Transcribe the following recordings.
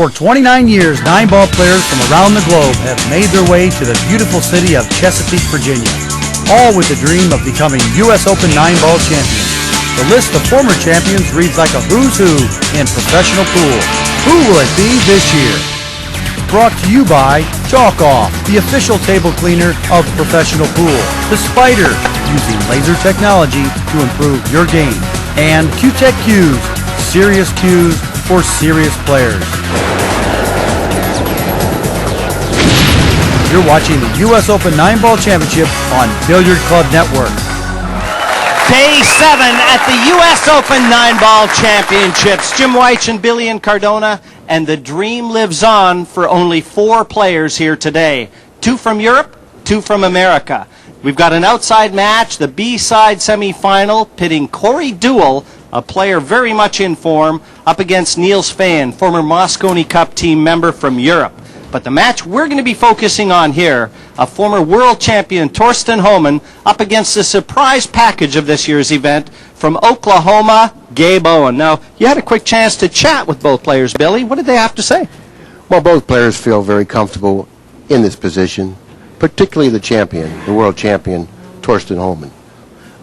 For 29 years, 9-ball players from around the globe have made their way to the beautiful city of Chesapeake, Virginia, all with the dream of becoming U.S. Open 9-ball champions. The list of former champions reads like a who's who in professional pool. Who will it be this year? Brought to you by Chalk Off, the official table cleaner of professional pool. The Spider, using laser technology to improve your game. And Q-Tech Cues, serious cues for serious players. You're watching the U.S. Open 9-Ball Championship on Billiard Club Network. Day 7 at the U.S. Open 9-Ball Championships. Jim Weich and Billy and Cardona, and the dream lives on for only 4 players here today. 2 from Europe, 2 from America. We've got an outside match, the B-side semifinal, pitting Corey Duell, a player very much in form, up against Neils Fiejen, former Mosconi Cup team member from Europe. But the match we're going to be focusing on here, a former world champion, Thorsten Hohmann, up against the surprise package of this year's event from Oklahoma, Gabe Owen. Now, you had a quick chance to chat with both players, Billy. What did they have to say? Well, both players feel very comfortable in this position, particularly the champion, the world champion, Thorsten Hohmann.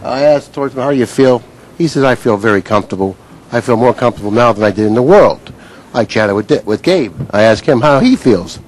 I asked Thorsten, how do you feel? He says, I feel very comfortable. I feel more comfortable now than I did in the world. I chatted with Gabe. I asked him how he feels.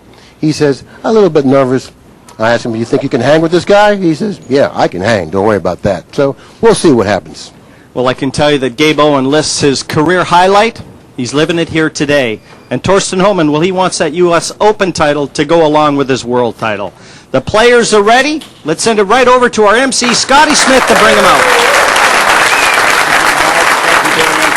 He says, a little bit nervous. I asked him, do you think you can hang with this guy? He says, yeah, I can hang. Don't worry about that. So we'll see what happens. Well, I can tell you that Gabe Owen lists his career highlight. He's living it here today. And Thorsten Hohmann, well, he wants that U.S. Open title to go along with his world title. The players are ready. Let's send it right over to our MC, Scotty Smith, to bring them out.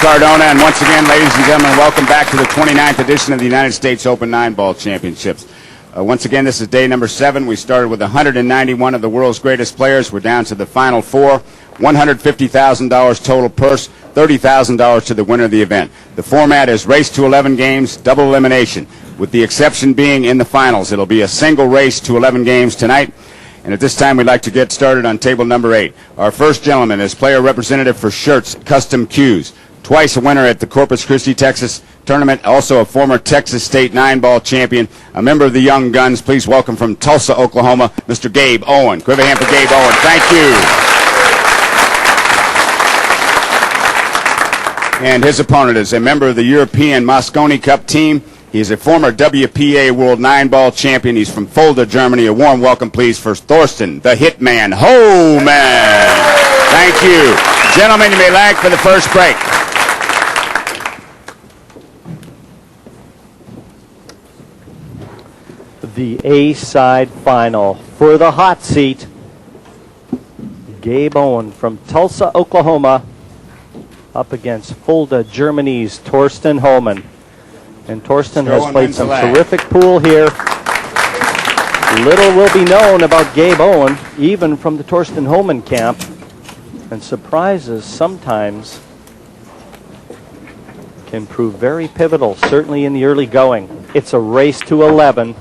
Cardona, and once again, ladies and gentlemen, welcome back to the 29th edition of the United States Open 9-Ball Championships. Once again, this is day number 7. We started with 191 of the world's greatest players. We're down to the final 4. $150,000 total purse, $30,000 to the winner of the event. The format is race to 11 games, double elimination, with the exception being in the finals. It'll be a single race to 11 games tonight. And at this time, we'd like to get started on table number 8. Our first gentleman is player representative for Shirts Custom Cues. Twice a winner at the Corpus Christi, Texas tournament, also a former Texas State 9-ball champion, a member of the Young Guns. Please welcome from Tulsa, Oklahoma, Mr. Gabe Owen. Give a hand for Gabe Owen. Thank you. And his opponent is a member of the European Mosconi Cup team. He is a former WPA World 9-ball champion. He's from Fulda, Germany. A warm welcome, please, for Thorsten, the Hitman Hohmann. Thank you. Gentlemen, you may lag for the first break. The A-side final for the hot seat. Gabe Owen from Tulsa, Oklahoma, up against Fulda, Germany's Thorsten Hohmann. And Thorsten has played some terrific pool here. Little will be known about Gabe Owen, even from the Thorsten Hohmann camp. And surprises sometimes can prove very pivotal, certainly in the early going. It's a race to 11.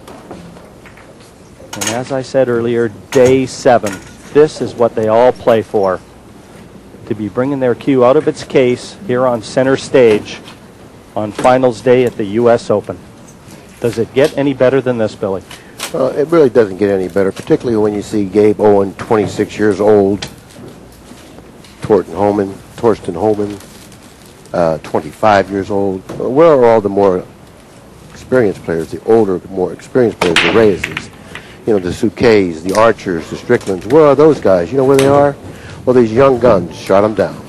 And as I said earlier, day 7. This is what they all play for. To be bringing their cue out of its case here on center stage on finals day at the U.S. Open. Does it get any better than this, Billy? Well, it really doesn't get any better, particularly when you see Gabe Owen, 26 years old, Thorsten Hohmann, 25 years old. Where are all the more experienced players, the older, more experienced players, the Reyes? You know, the Souquets, the Archers, the Stricklands. Where are those guys? You know where they are? Well, these young guns shot them down.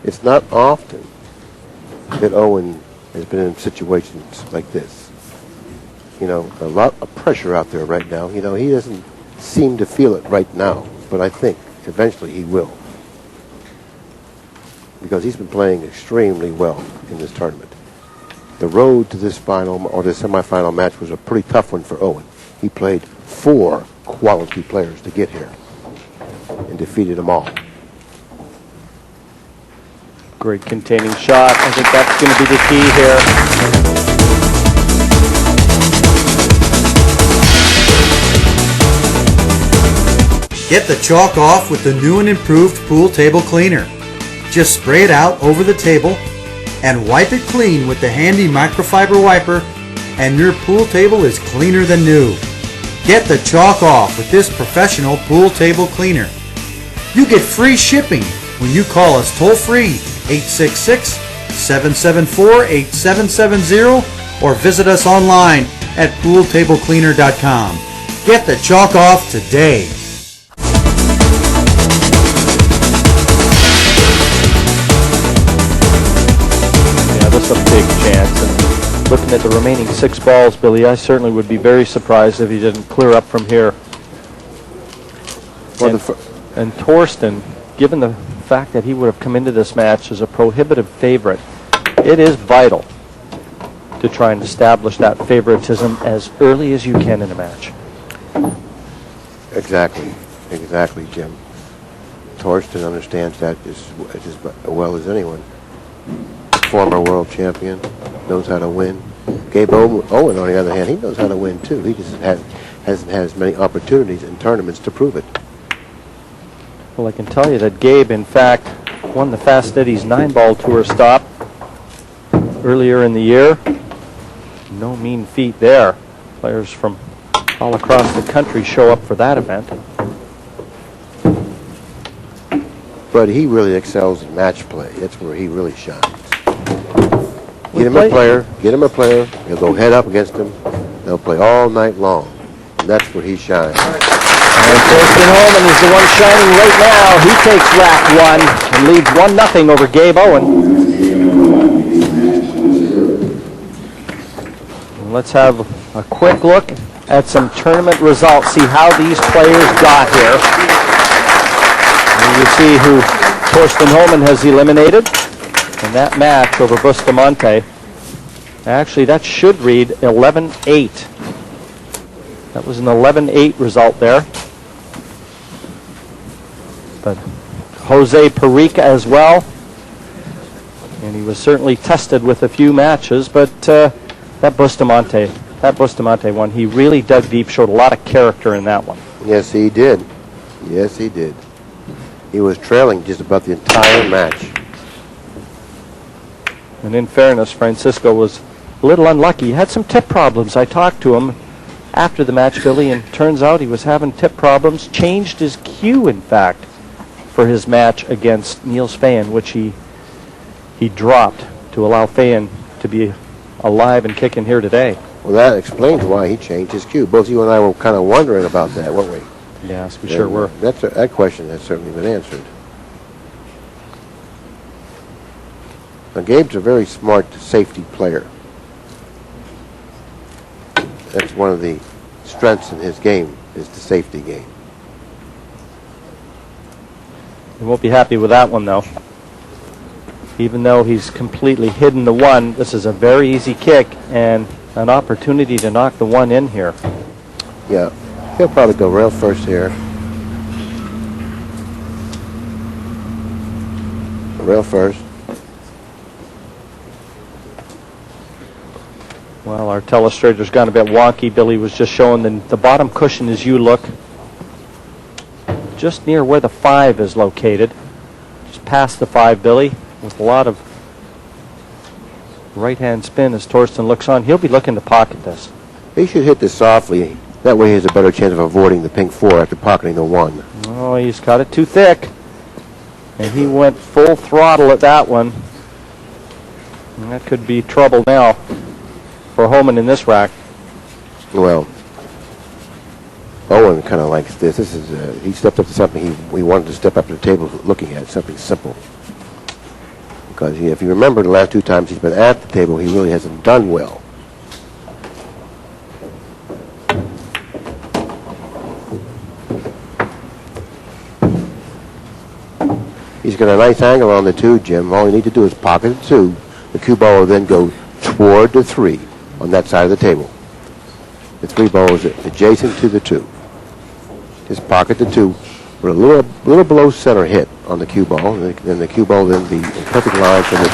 It's not often that Owen has been in situations like this. You know, a lot of pressure out there right now. You know, he doesn't seem to feel it right now, but I think eventually he will. Because he's been playing extremely well in this tournament. The road to this final or this semifinal match was a pretty tough one for Owen. He played 4 quality players to get here and defeated them all. Great containing shot. I think that's going to be the key here. Get the chalk off with the new and improved pool table cleaner. Just spray it out over the table and wipe it clean with the handy microfiber wiper, and your pool table is cleaner than new. Get the chalk off with this professional pool table cleaner. You get free shipping when you call us toll-free 866-774-8770 or visit us online at pooltablecleaner.com. Get the chalk off today. Yeah, this is a big chance. And looking at the remaining 6 balls, Billy, I certainly would be very surprised if he didn't clear up from here. Well, And Torsten, given the fact that he would have come into this match as a prohibitive favorite, it is vital to try and establish that favoritism as early as you can in a match. Exactly, Jim. Torsten understands that as well as anyone. Former world champion, knows how to win. Gabe Owen, on the other hand, he knows how to win too. He just hasn't had as many opportunities in tournaments to prove it. Well, I can tell you that Gabe, in fact, won the Fast Eddie's 9-ball tour stop earlier in the year. No mean feat there. Players from all across the country show up for that event. But he really excels in match play. That's where he really shines. Get him a player, he'll go head up against him. They'll play all night long. And that's where he shines. And Torsten Hohmann is the one shining right now. He takes rack 1 and leads 1-0 over Gabe Owen. Let's have a quick look at some tournament results, see how these players got here. And you see who Torsten Hohmann has eliminated in that match over Bustamante. Actually, that should read 11-8. That was an 11-8 result there. But Jose Perica as well. And he was certainly tested with a few matches, but that Bustamante one, he really dug deep, showed a lot of character in that one. Yes, he did. Yes, he did. He was trailing just about the entire match. And in fairness, Francisco was a little unlucky. He had some tip problems. I talked to him after the match, Billy, and turns out he was having tip problems. Changed his cue, in fact, for his match against Neils Fiejen, which he dropped to allow Fiejen to be alive and kicking here today. Well, that explains why he changed his cue. Both you and I were kind of wondering about that, weren't we? Yes, we sure were. That question has certainly been answered. Now, Gabe's a very smart safety player. That's one of the strengths in his game, is the safety game. He won't be happy with that one, though. Even though he's completely hidden the 1, this is a very easy kick and an opportunity to knock the 1 in here. Yeah, he'll probably go rail first here. Rail first. Well, our telestrator's gone a bit wonky. Billy was just showing the bottom cushion as you look. Just near where the 5 is located. Just past the 5, Billy, with a lot of right-hand spin as Torsten looks on. He'll be looking to pocket this. He should hit this softly. That way he has a better chance of avoiding the pink 4 after pocketing the 1. Oh, he's got it too thick. And he went full throttle at that one. And that could be trouble now for Hohmann in this rack. Well, Owen kind of likes this. This is he stepped up to something he wanted to step up to the table looking at, something simple. Because if you remember the last 2 times he's been at the table, he really hasn't done well. He's got a nice angle on the 2, Jim. All you need to do is pocket the 2. The cue ball will then go toward the 3 on that side of the table. The 3 ball is adjacent to the 2. Just pocket the 2 with a little below center hit on the cue ball, and then the cue ball then be in perfect line from the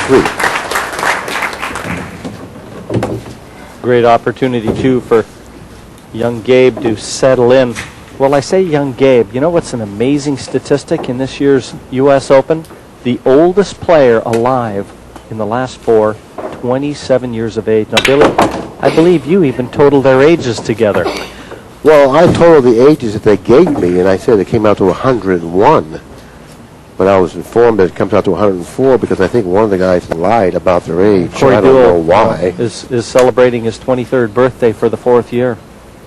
3. Great opportunity, too, for young Gabe to settle in Well, I say young Gabe. You know what's an amazing statistic in this year's U.S. Open? The oldest player alive in the last four, 27 years of age. Now, Billy, I believe you even totaled their ages together. Well, I totaled the ages that they gave me, and I said it came out to 101. But I was informed that it comes out to 104 because I think one of the guys lied about their age. Corey I don't know Deuel why. is celebrating his 23rd birthday for the 4th year.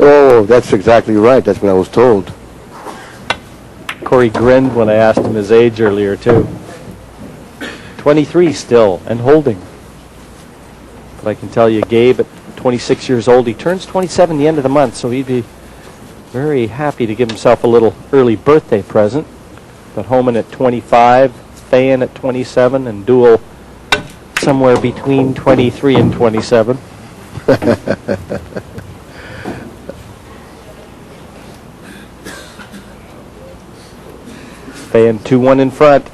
Oh, that's exactly right. That's what I was told. Corey grinned when I asked him his age earlier, too. 23 still, and holding. But I can tell you, Gabe, at 26 years old, he turns 27 the end of the month, so he'd be very happy to give himself a little early birthday present. But Hohmann at 25, Fiejen at 27, and Deuel somewhere between 23 and 27. Fiejen 2-1 in front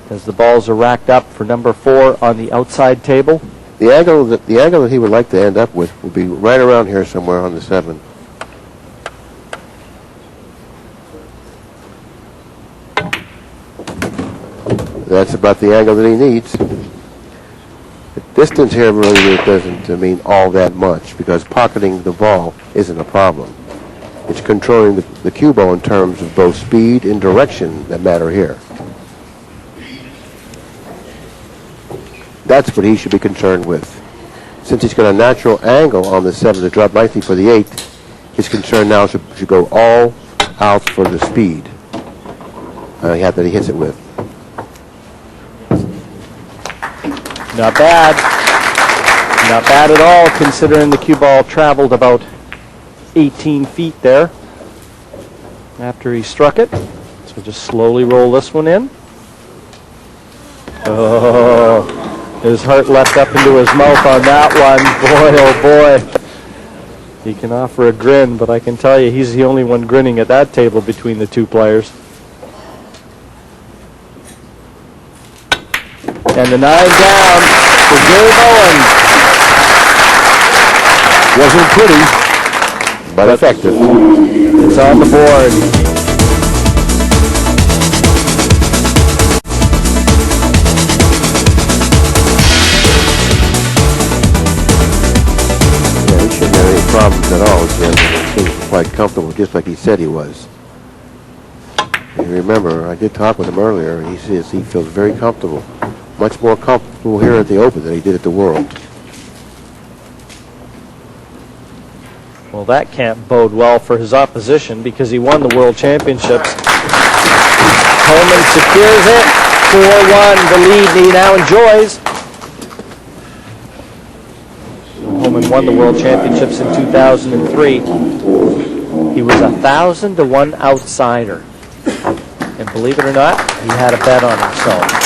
as the balls are racked up for number 4 on the outside table. The angle that he would like to end up with will be right around here somewhere on the 7. That's about the angle that he needs. The distance here really doesn't mean all that much because pocketing the ball isn't a problem. It's controlling the cue ball in terms of both speed and direction that matter here. That's what he should be concerned with. Since he's got a natural angle on the 7 to drop nicely for the 8, his concern now should go all out for the speed that he hits it with. Not bad. Not bad at all, considering the cue ball traveled about 18 feet there after he struck it. So just slowly roll this one in. Oh, his heart leapt up into his mouth on that one. Boy, oh boy. He can offer a grin, but I can tell you he's the only one grinning at that table between the two players. And the 9 down for Gabe Owen. Wasn't pretty, but effective. It's on the board. Yeah, he shouldn't have any problems at all, Jim. He was quite comfortable, just like he said he was. And remember, I did talk with him earlier, and he says he feels very comfortable. Much more comfortable here at the Open than he did at the World. Well, that can't bode well for his opposition because he won the World Championships. Hohmann secures it. 4-1, the lead he now enjoys. Hohmann won the World Championships in 2003. He was 1,000-to-1 outsider. And believe it or not, he had a bet on himself.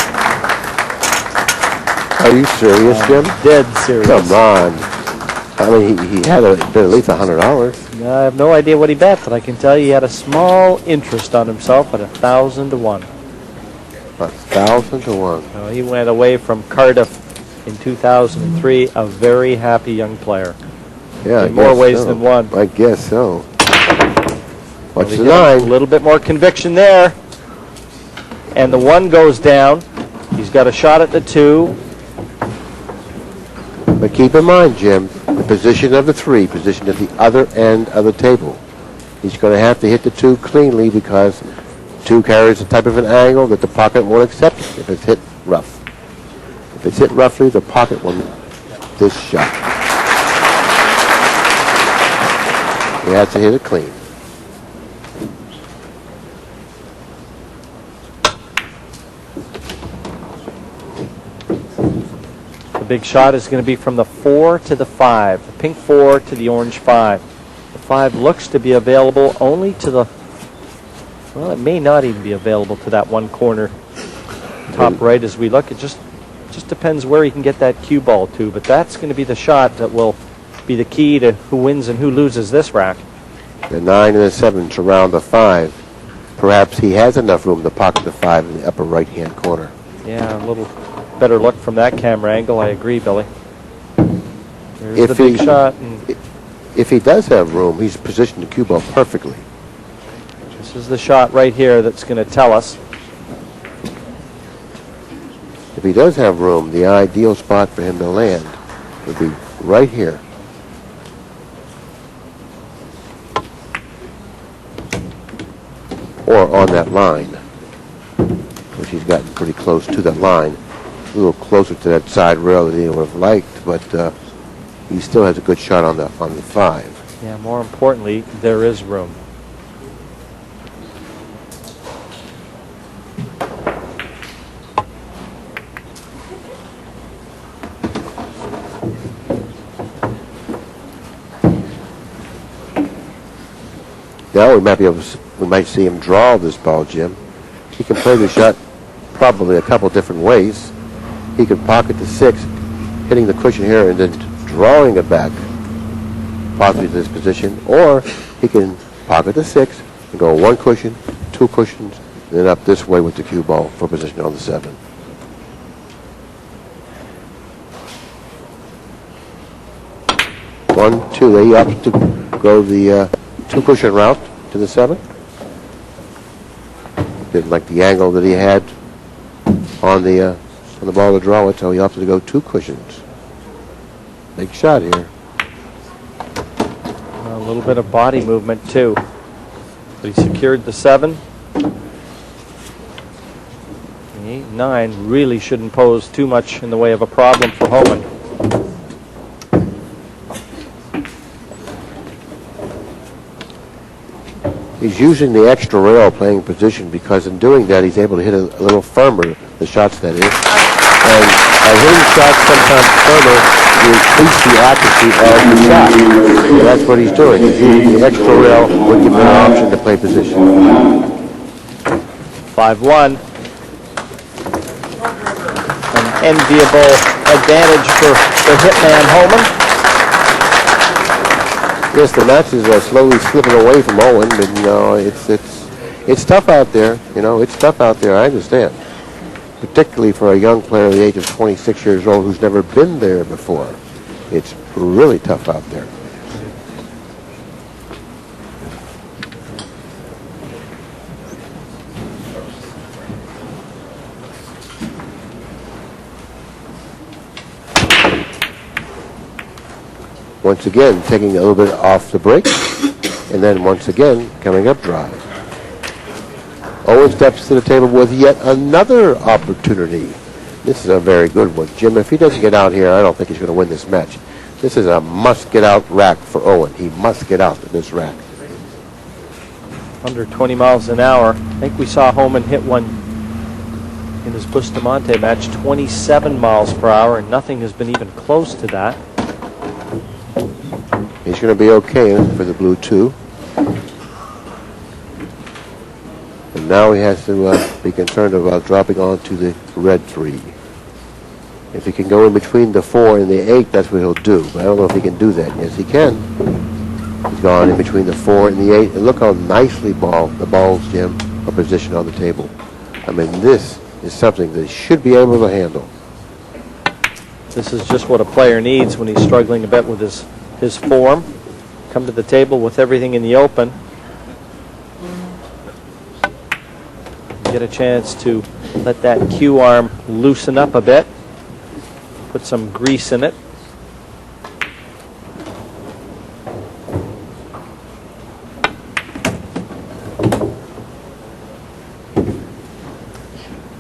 Are you serious, Jim? Dead serious. Come on. I mean, he had to bet at least $100. I have no idea what he bet, but I can tell you he had a small interest on himself at 1,000-to-1. 1,000-to-1. He went away from Cardiff in 2003, a very happy young player. Yeah, in more ways than one. I guess so. Watch the A 9. little bit more conviction there. And the 1 goes down. He's got a shot at the 2. But keep in mind, Jim, the position of the 3, positioned at the other end of the table. He's going to have to hit the 2 cleanly because 2 carries a type of an angle that the pocket won't accept if it's hit rough. If it's hit roughly, the pocket will this shot. He has to hit it clean. The big shot is going to be from the 4 to the 5. The pink 4 to the orange 5. The 5 looks to be available only to the... Well, it may not even be available to that one corner top right as we look. It just depends where he can get that cue ball to. But that's going to be the shot that will be the key to who wins and who loses this rack. The 9 and the 7 surround the 5. Perhaps he has enough room to pocket the 5 in the upper right-hand corner. Yeah, a little better look from that camera angle. I agree, Billy. There's the big shot. If he does have room, he's positioned the cue ball perfectly. This is the shot right here that's going to tell us. If he does have room, the ideal spot for him to land would be right here. Or on that line, which he's gotten pretty close to that line. A little closer to that side rail than he would have liked, but he still has a good shot on the 5. Yeah, more importantly, there is room. Now we might see him draw this ball, Jim. He can play the shot probably a couple different ways. He could pocket the 6, hitting the cushion here and then drawing it back, possibly to this position, or he can pocket the 6 and go 1 cushion, 2 cushions, and then up this way with the cue ball for position on the 7. One, two. He opts to go the 2 cushion route to the 7. Didn't like the angle that he had on the ball to draw it, so he opted to go 2 cushions. Big shot here. A little bit of body movement too. But he secured the 7. The 8, 9 really shouldn't pose too much in the way of a problem for Hohmann. He's using the extra rail playing position because in doing that he's able to hit a little firmer, the shots that is. And by hitting shots sometimes firmer, you increase the accuracy of the shot. So that's what he's doing. He's using the extra rail, would give him an option to play position. 5-1. An enviable advantage for the hitman Hohmann. Yes, the match is slowly slipping away from Owen, but you know, it's tough out there. You know, it's tough out there. I understand, particularly for a young player at the age of 26 years old who's never been there before. It's really tough out there. Once again, taking a little bit off the break, and then once again, coming up drive. Owen steps to the table with yet another opportunity. This is a very good one. Jim, if he doesn't get out here, I don't think he's going to win this match. This is a must-get-out rack for Owen. He must get out of this rack. Under 20 miles an hour. I think we saw Hohmann hit one in his Bustamante match, 27 miles per hour, and nothing has been even close to that. He's going to be okay for the blue 2. And now he has to be concerned about dropping onto the red 3. If he can go in between the 4 and the 8, that's what he'll do. But I don't know if he can do that. Yes, he can. He's gone in between the 4 and the 8. And look how nicely the balls, Jim, are positioned on the table. I mean, this is something that he should be able to handle. This is just what a player needs when he's struggling a bit with his form. Come to the table with everything in the open. Get a chance to let that cue arm loosen up a bit. Put some grease in it.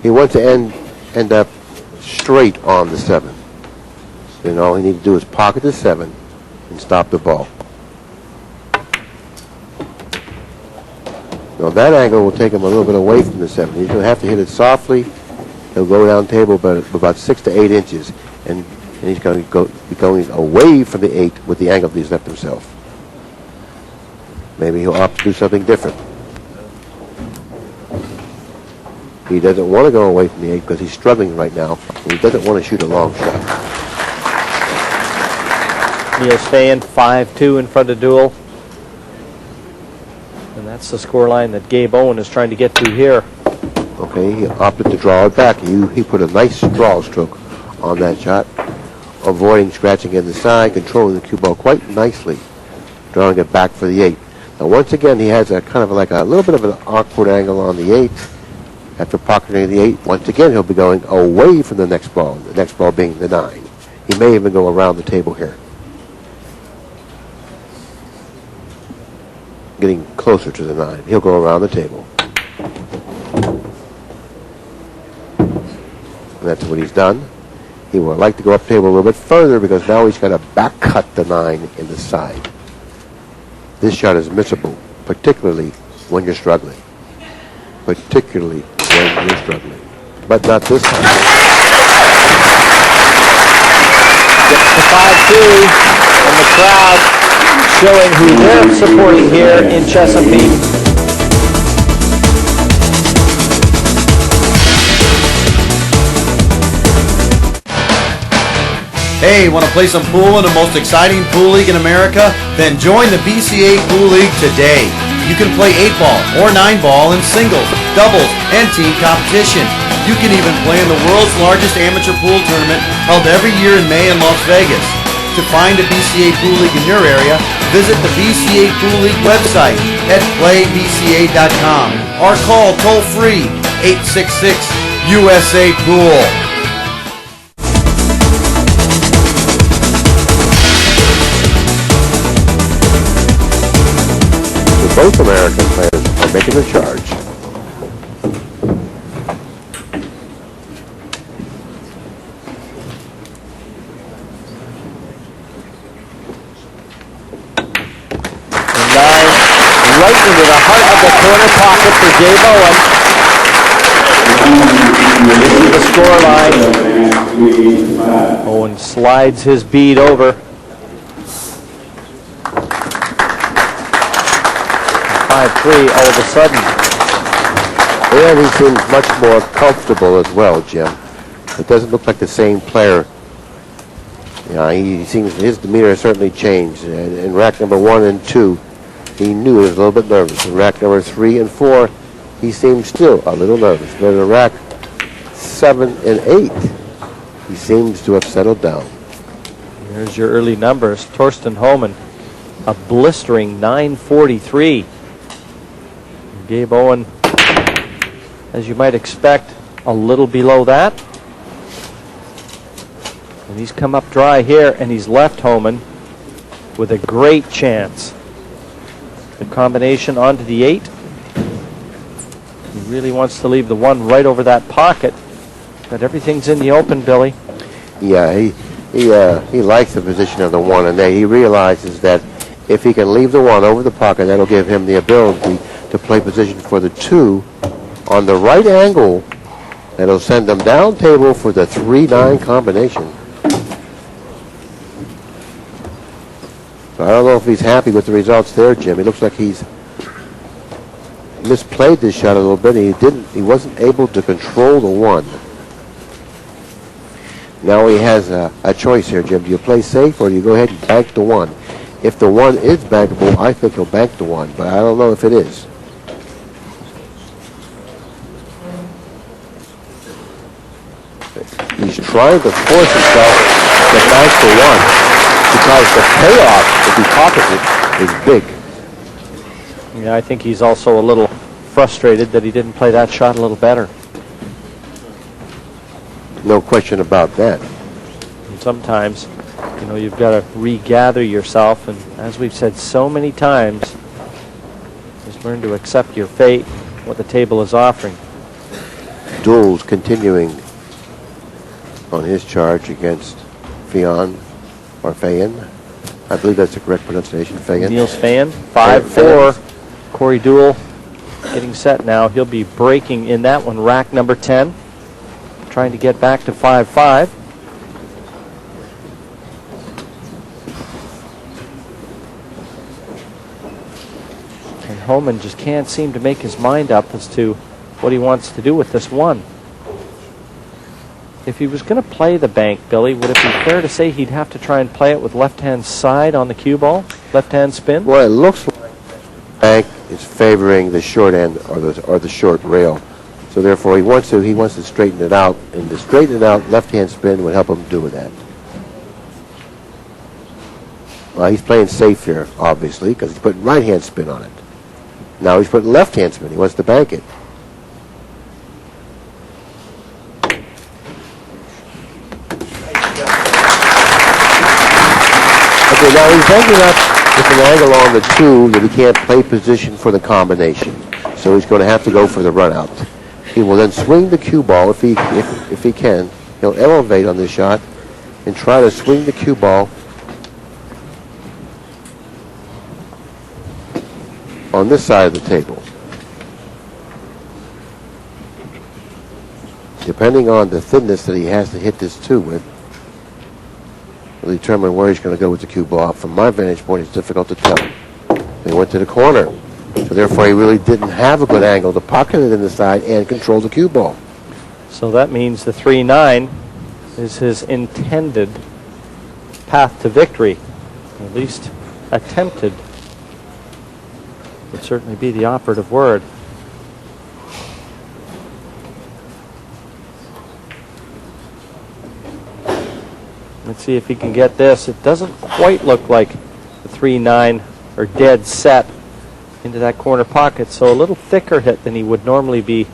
He wants to end up straight on the 7. And all he needs to do is pocket the 7 and stop the ball. Now that angle will take him a little bit away from the 7. He's going to have to hit it softly. He'll go down table about 6 to 8 inches, and he's going to be going away from the 8 with the angle that he's left himself. Maybe he'll opt to do something different. He doesn't want to go away from the 8 because he's struggling right now, and he doesn't want to shoot a long shot. Neils Fiejen 5-2 in front of Duel. And that's the scoreline that Gabe Owen is trying to get to here. Okay, he opted to draw it back. He put a nice draw stroke on that shot, avoiding scratching in the side, controlling the cue ball quite nicely, drawing it back for the 8. Now once again, he has a kind of like a little bit of an awkward angle on the 8. After pocketing the 8, once again he'll be going away from the next ball being the 9. He may even go around the table here. Getting closer to the 9. He'll go around the table. And that's what he's done. He would like to go up table a little bit further because now he's got to back cut the 9 in the side. This shot is missable, particularly when you're struggling. Particularly when you're struggling. But not this time. Gets to 5-2, and the crowd showing who they're supporting here in Chesapeake. Hey, want to play some pool in the most exciting pool league in America? Then join the BCA Pool League today. You can play 8-ball or 9-ball in singles, doubles, and team competition. You can even play in the world's largest amateur pool tournament held every year in May in Las Vegas. To find a BCA Pool League in your area, visit the BCA Pool League website at playbca.com or call toll-free 866-USA-POOL. Both American players are making a charge. And 9 right into the heart of the corner pocket for Dave Owen. You see the score line. Owen slides his bead over. 5-3 all of a sudden. And he seems much more comfortable as well, Jim. It doesn't look like the same player. He seems, his demeanor has certainly changed. In rack number 1 and 2, he knew he was a little bit nervous. In rack number 3 and 4, he seemed still a little nervous. But in rack 7 and 8, he seems to have settled down. Here's your early numbers. Torsten Hohmann, a blistering 943. Gabe Owen, as you might expect, a little below that. And he's come up dry here, and he's left Hohmann with a great chance. The combination onto the 8. He really wants to leave the 1 right over that pocket, but everything's in the open, Billy. Yeah, he likes the position of the 1, and he realizes that if he can leave the 1 over the pocket, that'll give him the ability to play position for the 2 on the right angle. That'll send them down table for the 3-9 combination. So I don't know if he's happy with the results there, Jim. He looks like he's misplayed this shot a little bit. He wasn't able to control the 1. Now he has a choice here, Jim. Do you play safe or do you go ahead and bank the 1? If the 1 is bankable, I think he'll bank the 1, but I don't know if it is. He's trying to force himself to bank the 1 because the payoff, if he pockets it, is big. Yeah, I think he's also a little frustrated that he didn't play that shot a little better. No question about that. And sometimes, you've got to regather yourself, and as we've said so many times, just learn to accept your fate, what the table is offering. Duels continuing on his charge against Fiejen. I believe that's the correct pronunciation, Fiejen. Niels Fiejen, 5-4. Corey Duell getting set now. He'll be breaking in that one, rack number 10. Trying to get back to 5-5. And Hohmann just can't seem to make his mind up as to what he wants to do with this 1. If he was going to play the bank, Billy, would it be fair to say he'd have to try and play it with left-hand side on the cue ball? Left-hand spin? Well, it looks like the bank is favoring the short end or the short rail. So therefore he wants to straighten it out, and to straighten it out, left-hand spin would help him do that. Well, he's playing safe here, obviously, because he's putting right-hand spin on it. Now he's putting left-hand spin. He wants to bank it. Okay, now he's banking up with an angle on the 2 that he can't play position for the combination. So he's going to have to go for the run-out. He will then swing the cue ball if he can. He'll elevate on this shot and try to swing the cue ball on this side of the table. Depending on the thinness that he has to hit this 2 with, will determine where he's going to go with the cue ball. From my vantage point, it's difficult to tell. He went to the corner, so therefore he really didn't have a good angle to pocket it in the side and control the cue ball. So that means the 3-9 is his intended path to victory, at least attempted. Would certainly be the operative word. Let's see if he can get this. It doesn't quite look like the 3-9 are dead set into that corner pocket, so a little thicker hit than he would normally be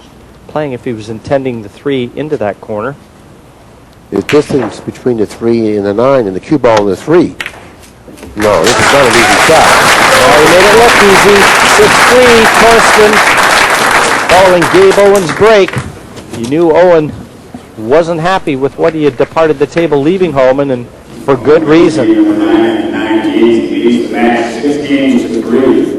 playing if he was intending the 3 into that corner. The distance between the 3 and the 9 and the cue ball and the 3. No, this is not an easy shot. He made it look easy. 6-3, Torsten. Following Gabe Owen's break, you knew Owen wasn't happy with what he had departed the table, leaving Hohmann, and for good reason.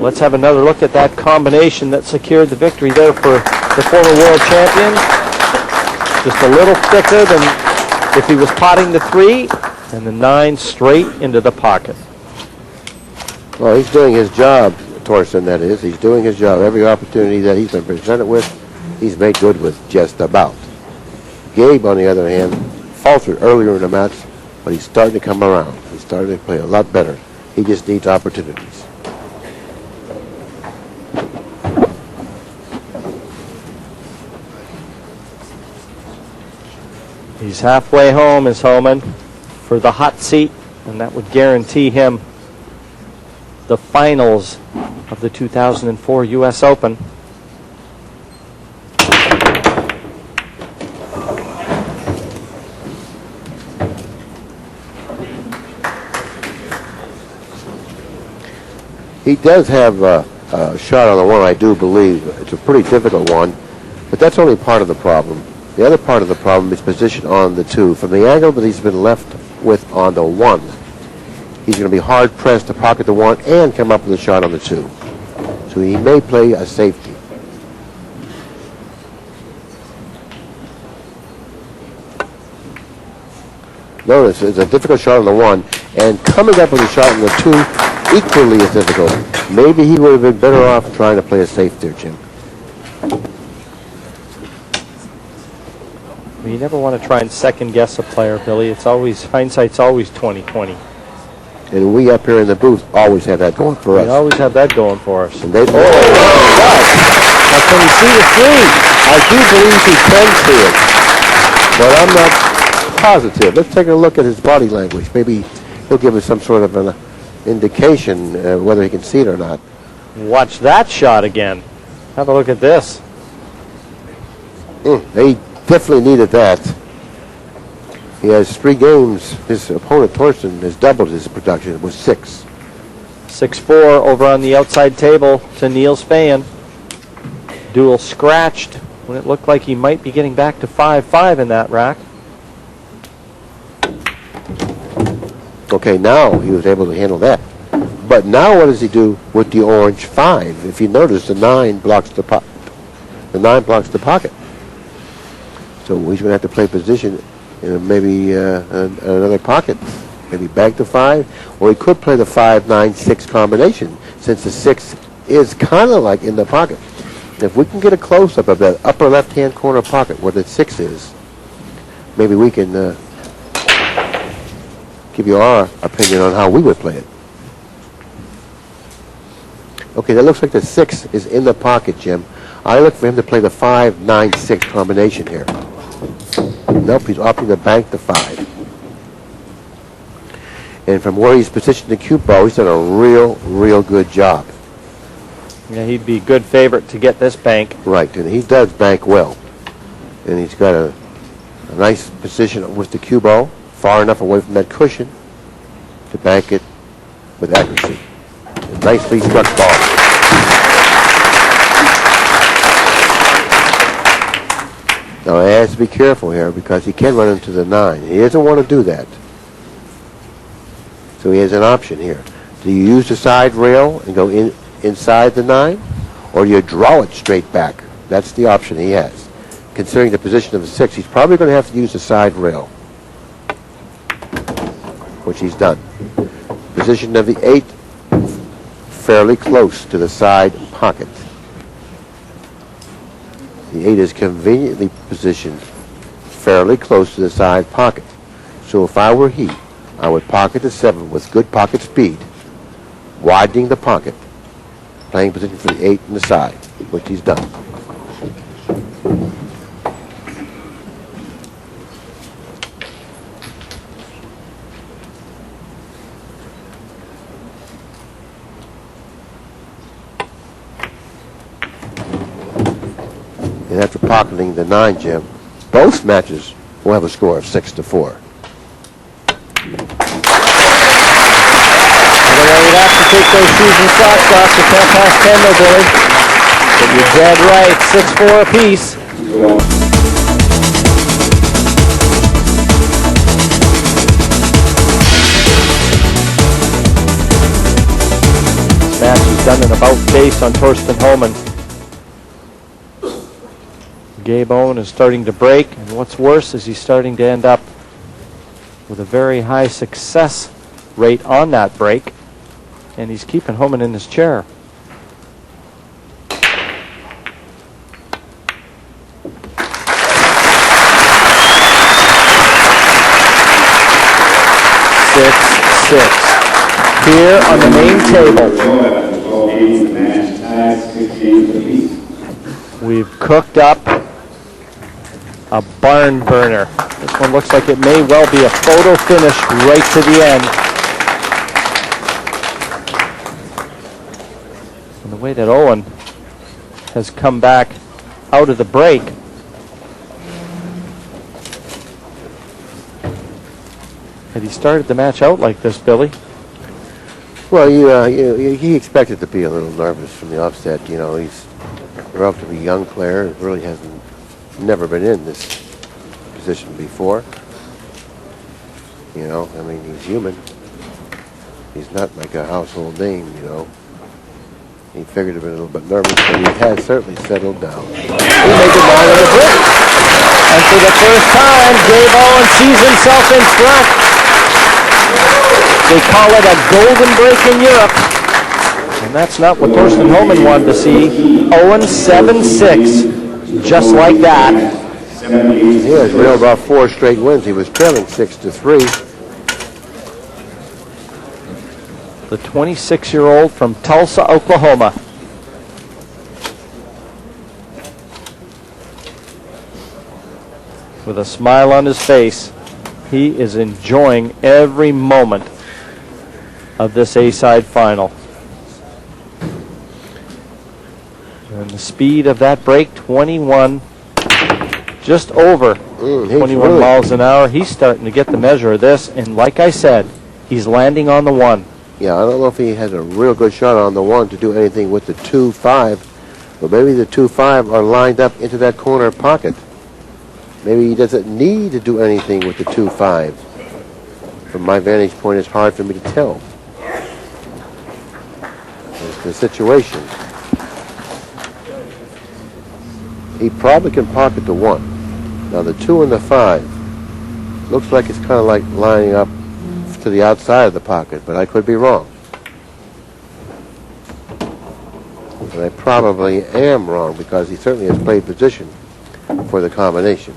Let's have another look at that combination that secured the victory there for the former world champion. Just a little thicker than if he was potting the 3, and the 9 straight into the pocket. Well, he's doing his job, Torsten, that is. He's doing his job. Every opportunity that he's been presented with, he's made good with just about. Gabe, on the other hand, faltered earlier in the match, but he's starting to come around. He's starting to play a lot better. He just needs opportunities. He's halfway home, is Hohmann, for the hot seat, and that would guarantee him the finals of the 2004 U.S. Open. He does have a shot on the 1, I do believe. It's a pretty difficult one, but that's only part of the problem. The other part of the problem is position on the 2. From the angle that he's been left with on the 1, he's going to be hard-pressed to pocket the 1 and come up with a shot on the 2. So he may play a safety. Notice it's a difficult shot on the 1, and coming up with a shot on the 2 equally as difficult. Maybe he would have been better off trying to play a safe there, Jim. You never want to try and second-guess a player, Billy. It's always, hindsight's always 20/20. And we up here in the booth always have that going for us. We always have that going for us. And they, now can you see the 3? I do believe he can see it, but I'm not positive. Let's take a look at his body language. Maybe he'll give us some sort of an indication whether he can see it or not. Watch that shot again. Have a look at this. They definitely needed that. He has 3 games. His opponent, Torsten, has doubled his production. It was 6. 6-4 over on the outside table to Neils Fiejen. Duel scratched when it looked like he might be getting back to 5-5 in that rack. Okay, now he was able to handle that. But now what does he do with the orange 5? If you notice, the 9 blocks the pocket. The 9 blocks the pocket. So he's going to have to play position in maybe another pocket. Maybe back to 5. Or he could play the 5-9-6 combination, since the 6 is kind of like in the pocket. If we can get a close-up of that upper left-hand corner pocket where the 6 is, maybe we can give you our opinion on how we would play it. Okay, that looks like the 6 is in the pocket, Jim. I look for him to play the 5-9-6 combination here. Nope, he's opting to bank the 5. And from where he's positioned the cue ball, he's done a real good job. Yeah, he'd be a good favorite to get this bank. Right, and he does bank well. And he's got a nice position with the cue ball, far enough away from that cushion to bank it with accuracy. A nicely struck ball. Now he has to be careful here because he can run into the 9. He doesn't want to do that. So he has an option here. Do you use the side rail and go inside the 9? Or do you draw it straight back? That's the option he has. Considering the position of the 6, he's probably going to have to use the side rail, which he's done. Position of the 8, fairly close to the side pocket. The 8 is conveniently positioned fairly close to the side pocket. So if I were he, I would pocket the 7 with good pocket speed, widening the pocket, playing position for the 8 in the side, which he's done. And after pocketing the 9, Jim, both matches will have a score of 6-4. You'd have to take those shoes and socks off to 10 past 10 though, Billy. But you're dead right, 6-4 apiece. This match is done in about face on Torsten Hohmann. Gabe Owen is starting to break, and what's worse is he's starting to end up with a very high success rate on that break, and he's keeping Hohmann in his chair. Here on the main table, we've cooked up a barn burner. This one looks like it may well be a photo finish right to the end. And the way that Owen has come back out of the break, had he started the match out like this, Billy? Well, he expected to be a little nervous from the offset. You know, he's a relatively young player. Really hasn't never been in this position before. You know, I mean, he's human. He's not like a household name, you know. He figured to be a little bit nervous, but he has certainly settled down. He made the 9 on the break. And for the first time, Gabe Owen sees himself in front. They call it a golden break in Europe. And that's not what Torsten Hohmann wanted to see. Owen 7-6, just like that. He has reeled off 4 straight wins. He was trailing 6-3. The 26-year-old from Tulsa, Oklahoma. With a smile on his face, he is enjoying every moment of this A-side final. And the speed of that break, 21, just over 21 miles an hour. He's starting to get the measure of this, and like I said, he's landing on the 1. Yeah, I don't know if he has a real good shot on the 1 to do anything with the 2-5, but maybe the 2-5 are lined up into that corner pocket. Maybe he doesn't need to do anything with the 2-5. From my vantage point, it's hard for me to tell. It's the situation. He probably can pocket the 1. Now the 2 and the 5 looks like it's kind of like lining up to the outside of the pocket, but I could be wrong. And I probably am wrong because he certainly has played position for the combination.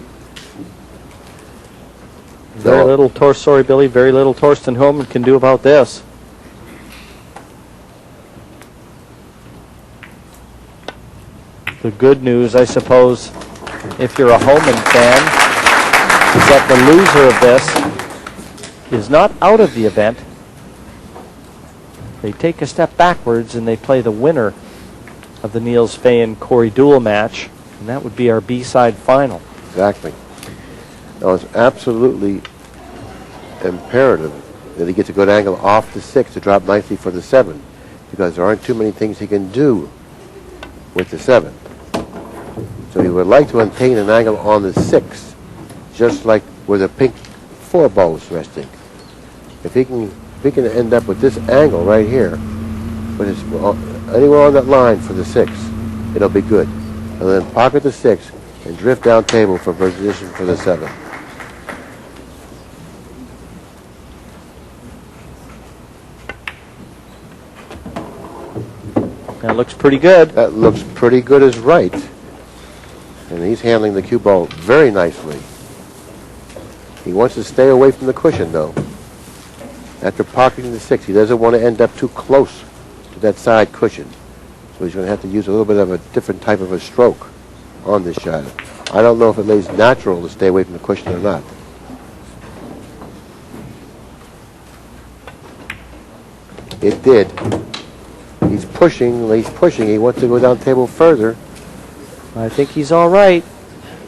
Very little Torsten Hohmann can do about this. The good news, I suppose, if you're a Hohmann fan, is that the loser of this is not out of the event. they take a step backwards and they play the winner of the Neils Fiejen Corey Duel match, and that would be our B-side final. Exactly. Now it's absolutely imperative that he gets a good angle off the 6 to drop nicely for the 7, because there aren't too many things he can do with the 7. So he would like to maintain an angle on the 6, just like where the pink 4 ball is resting. If he can end up with this angle right here, but it's anywhere on that line for the 6, it'll be good. And then pocket the 6 and drift down table for position for the 7. That looks pretty good. That looks pretty good as right. And he's handling the cue ball very nicely. He wants to stay away from the cushion, though. After pocketing the 6, he doesn't want to end up too close to that side cushion. So he's going to have to use a little bit of a different type of a stroke on this shot. I don't know if it lays natural to stay away from the cushion or not. It did. He's pushing. He wants to go down table further. I think he's all right.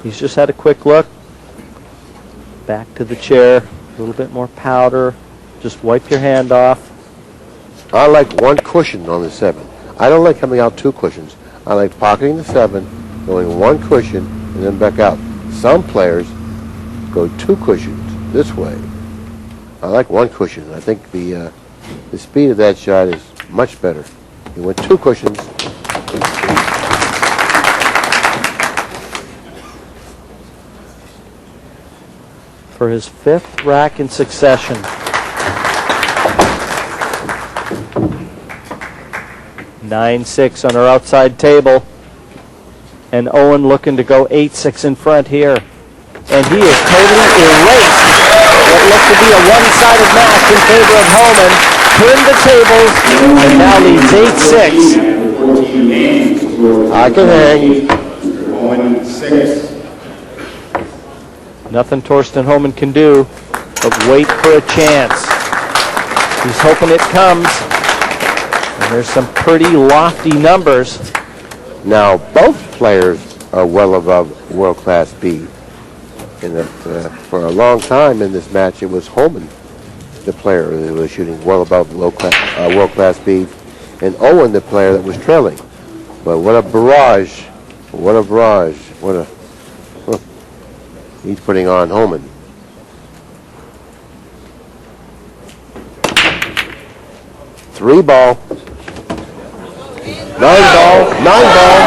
He's just had a quick look. Back to the chair. A little bit more powder. Just wipe your hand off. I like one cushion on the 7. I don't like coming out 2 cushions. I like pocketing the 7, going 1 cushion, and then back out. Some players go 2 cushions this way. I like 1 cushion. I think the speed of that shot is much better. He went 2 cushions. For his 5th rack in succession. (9-6) on our outside table. And Owen looking to go 8-6 in front here. And he is totally erased what looked to be a one-sided match in favor of Hohmann. Turned the tables and now leads 8-6. I can hang. Owen 6. Nothing Torsten Hohmann can do but wait for a chance. He's hoping it comes. And there's some pretty lofty numbers. Now, both players are well above world-class speed. And for a long time in this match, it was Hohmann, the player that was shooting well above world-class speed, and Owen, the player that was trailing. But what a barrage. What a barrage. He's putting on Hohmann. Three ball. 9 ball. 9 ball.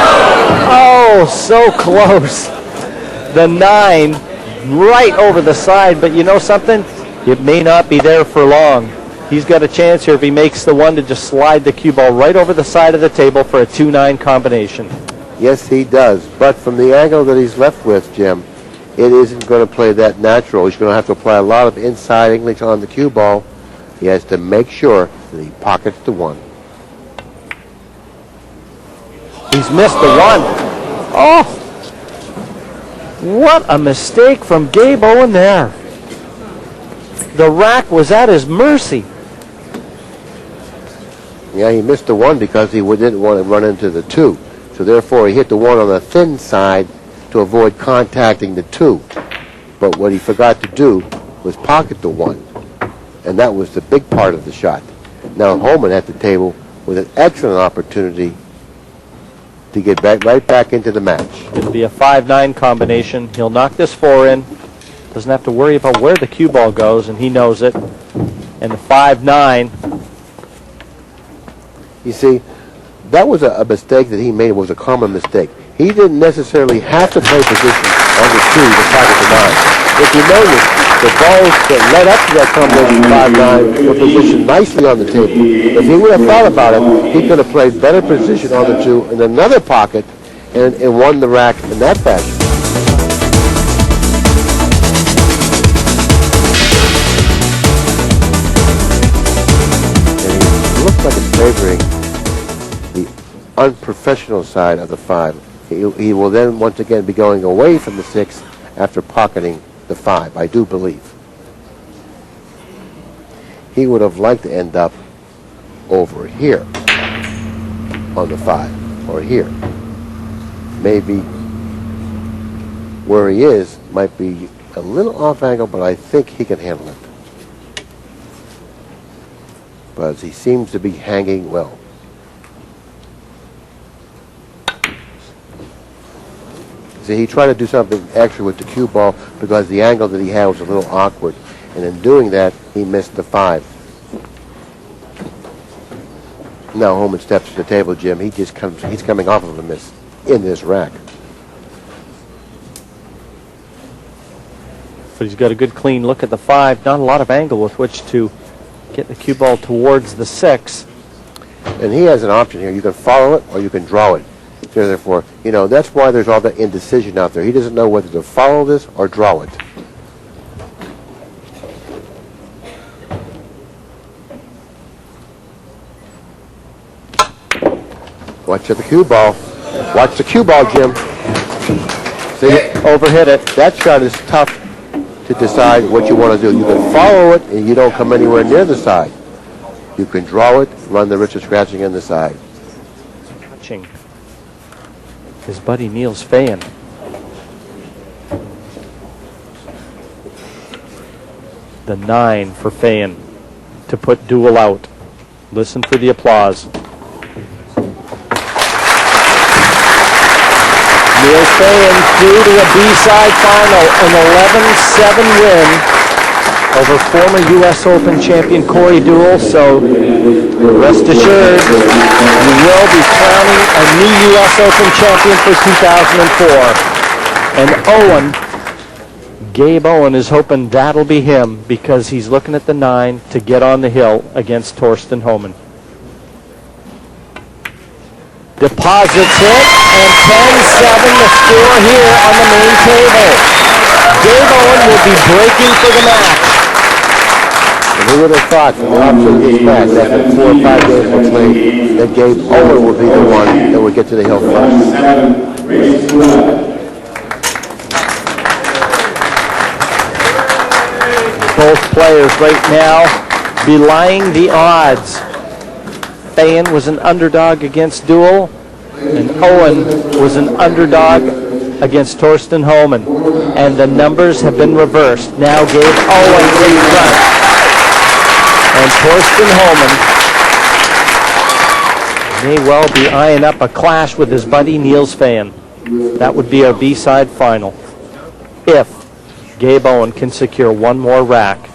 Oh, so close. The 9 right over the side, but you know something? It may not be there for long. He's got a chance here if he makes the 1 to just slide the cue ball right over the side of the table for a 2-9 combination. Yes, he does. But from the angle that he's left with, Jim, it isn't going to play that natural. He's going to have to apply a lot of inside English on the cue ball. He has to make sure that he pockets the 1. He's missed the 1. Oh! What a mistake from Gabe Owen there. The rack was at his mercy. Yeah, he missed the 1 because he didn't want to run into the 2. So therefore, he hit the 1 on the thin side to avoid contacting the 2. But what he forgot to do was pocket the 1. And that was the big part of the shot. Now Hohmann at the table with an excellent opportunity to get right back into the match. It'll be a 5-9 combination. He'll knock this 4 in. Doesn't have to worry about where the cue ball goes, and he knows it. And the 5-9. You see, that was a mistake that he made. It was a common mistake. He didn't necessarily have to play position on the 2 to pocket the 9. If you notice, the balls that led up to that combination 5-9 were positioned nicely on the table. If he would have thought about it, he could have played better position on the 2 in another pocket and won the rack in that fashion. And he looks like it's favoring the unprofessional side of the 5. He will then once again be going away from the 6 after pocketing the 5, I do believe. He would have liked to end up over here on the 5 or here. Maybe where he is might be a little off angle, but I think he can handle it. But he seems to be hanging well. See, he tried to do something extra with the cue ball because the angle that he had was a little awkward. And in doing that, he missed the 5. Now Hohmann steps to the table, Jim. He's coming off of a miss in this rack. But he's got a good clean look at the 5. Not a lot of angle with which to get the cue ball towards the 6. And he has an option here. You can follow it or you can draw it. Therefore, you know, that's why there's all that indecision out there. He doesn't know whether to follow this or draw it. Watch the cue ball. Watch the cue ball, Jim. See, Overhit it. that shot is tough to decide what you want to do. You can follow it and you don't come anywhere near the side. You can draw it, run the risk of scratching in the side. Touching his buddy Neils Fiejen. The 9 for Fiejen to put duel out. Listen for the applause. Neils Fiejen through to a B-side final, an 11-7 win over former U.S. Open champion Corey Deuel. So rest assured, you will be crowning a new U.S. Open champion for 2004. And Owen, Gabe Owen, is hoping that'll be him because he's looking at the 9 to get on the hill against Torsten Hohmann. Deposits it, and 10-7 the score here on the main table. Gabe Owen will be breaking for the match. And who would have thought from the opposite of this match, after 4 or 5 games were played, that Gabe Owen would be the one that would get to the hill first. Both players right now belying the odds. Fiejen was an underdog against Deuel, and Owen was an underdog against Torsten Hohmann. And the numbers have been reversed. Now Gabe Owen in front. And Torsten Hohmann may well be eyeing up a clash with his buddy Neils Fiejen. That would be our B-side final if Gabe Owen can secure one more rack.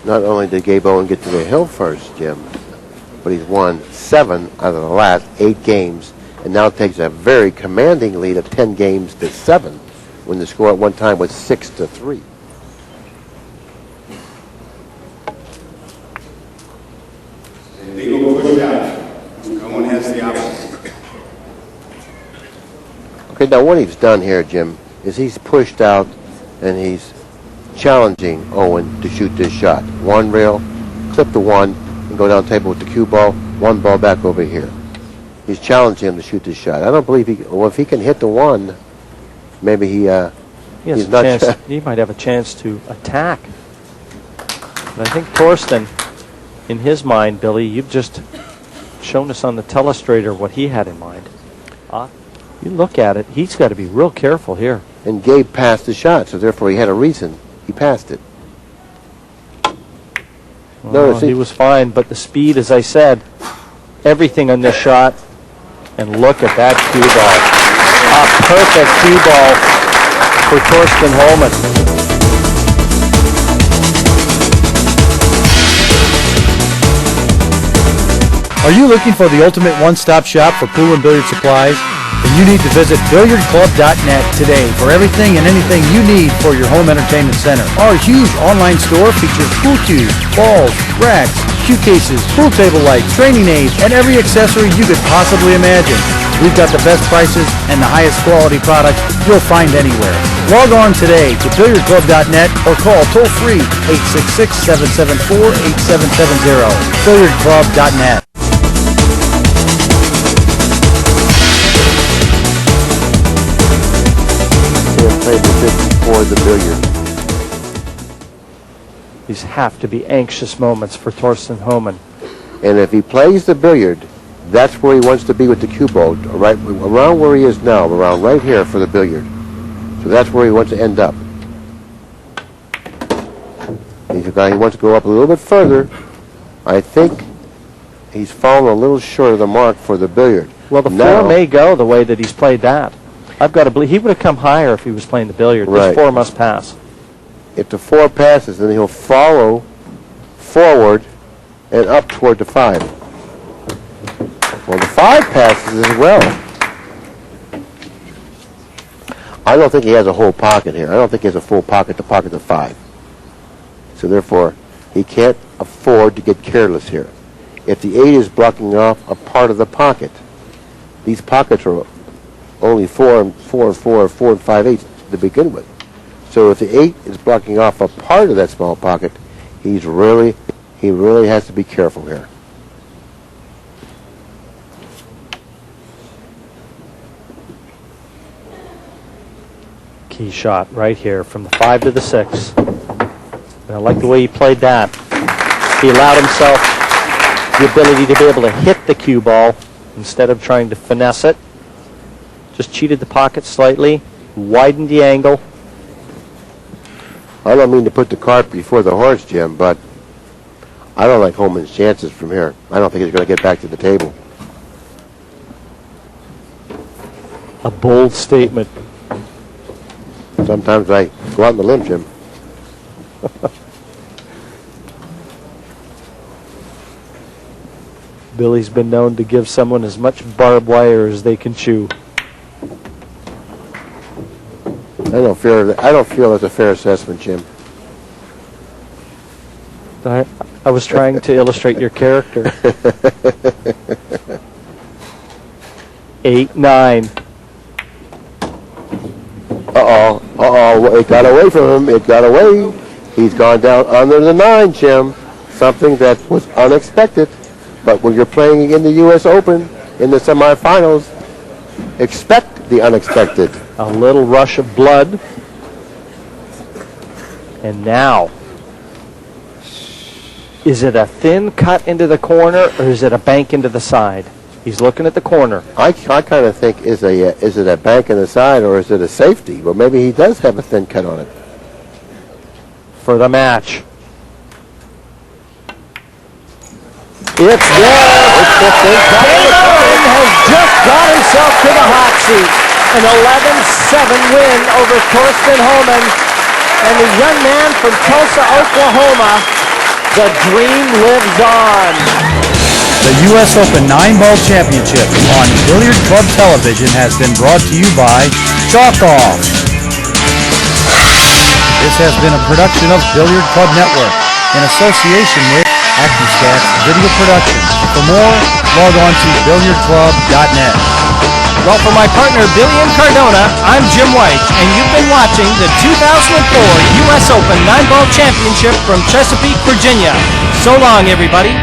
Not only did Gabe Owen get to the hill first, Jim, but he's won 7 out of the last 8 games and now takes a very commanding lead of 10 games to 7 when the score at one time was 6-3. Legal push out. Owen has the option. Okay, now what he's done here, Jim, is he's pushed out and he's challenging Owen to shoot this shot. 1 rail, clip the 1, and go down table with the cue ball, 1 ball back over here. He's challenging him to shoot this shot. I don't believe if he can hit the 1, maybe He has he's a not chance. He might have a chance to attack. But I think Torsten, in his mind, Billy, you've just shown us on the telestrator what he had in mind. You look at it, he's got to be real careful here. And Gabe passed the shot, so therefore he had a reason. He passed it. Well, he was fine, but the speed, as I said, everything on this shot. And look at that cue ball. A perfect cue ball for Torsten Hohmann. Are you looking for the ultimate one-stop shop for pool and billiard supplies? Then you need to visit billiardclub.net today for everything and anything you need for your home entertainment center. Our huge online store features pool cues, balls, racks, cue cases, pool table lights, training aids, and every accessory you could possibly imagine. We've got the best prices and the highest quality products you'll find anywhere. Log on today to billiardclub.net or call toll-free 866-774-8770. billiardclub.net. Played the 54 the billiard. These have to be anxious moments for Torsten Hohmann. And if he plays the billiard, that's where he wants to be with the cue ball, right around where he is now, around right here for the billiard. So that's where he wants to end up. He's a guy, he wants to go up a little bit further. I think he's fallen a little short of the mark for the billiard. Well, the four may go the way that he's played that. I've got to believe he would have come higher if he was playing the billiard. Right. This four must pass. If the four passes, then he'll follow forward and up toward the five. Well, the five passes as well. I don't think he has a whole pocket here. I don't think he has a full pocket to pocket the five. So therefore, he can't afford to get careless here. If the 8 is blocking off a part of the pocket, these pockets are only 4 and 4 and 4 and 5/8 to begin with. So if the 8 is blocking off a part of that small pocket, he really has to be careful here. Key shot right here from the 5 to the 6. I like the way he played that. He allowed himself the ability to be able to hit the cue ball instead of trying to finesse it. Just cheated the pocket slightly, widened the angle. I don't mean to put the cart before the horse, Jim, but I don't like Hohmann's chances from here. I don't think he's going to get back to the table. A bold statement. Sometimes I go out on the limb, Jim. Billy's been known to give someone as much barbed wire as they can chew. I don't feel that's a fair assessment, Jim. I was trying to illustrate your character. 8, 9. It got away from him. It got away. He's gone down under the 9, Jim. Something that was unexpected. But when you're playing in the U.S. Open in the semifinals, expect the unexpected. A little rush of blood. And now, is it a thin cut into the corner or is it a bank into the side? He's looking at the corner. I kind of think, is it a bank in the side or is it a safety? Well, maybe he does have a thin cut on it. For the match. It's there. Owen has just got himself to the hot seat. An 11-7 win over Torsten Hohmann. And the young man from Tulsa, Oklahoma, the dream lives on. The U.S. Open 9-Ball Championship on Billiard Club Television has been brought to you by Chalk Off. This has been a production of Billiard Club Network in association with AccuStats Video Production. For more, log on to billiardclub.net. Well, for my partner Billy and Cardona, I'm Jim White, and you've been watching the 2004 U.S. Open 9-Ball Championship from Chesapeake, Virginia. So long, everybody.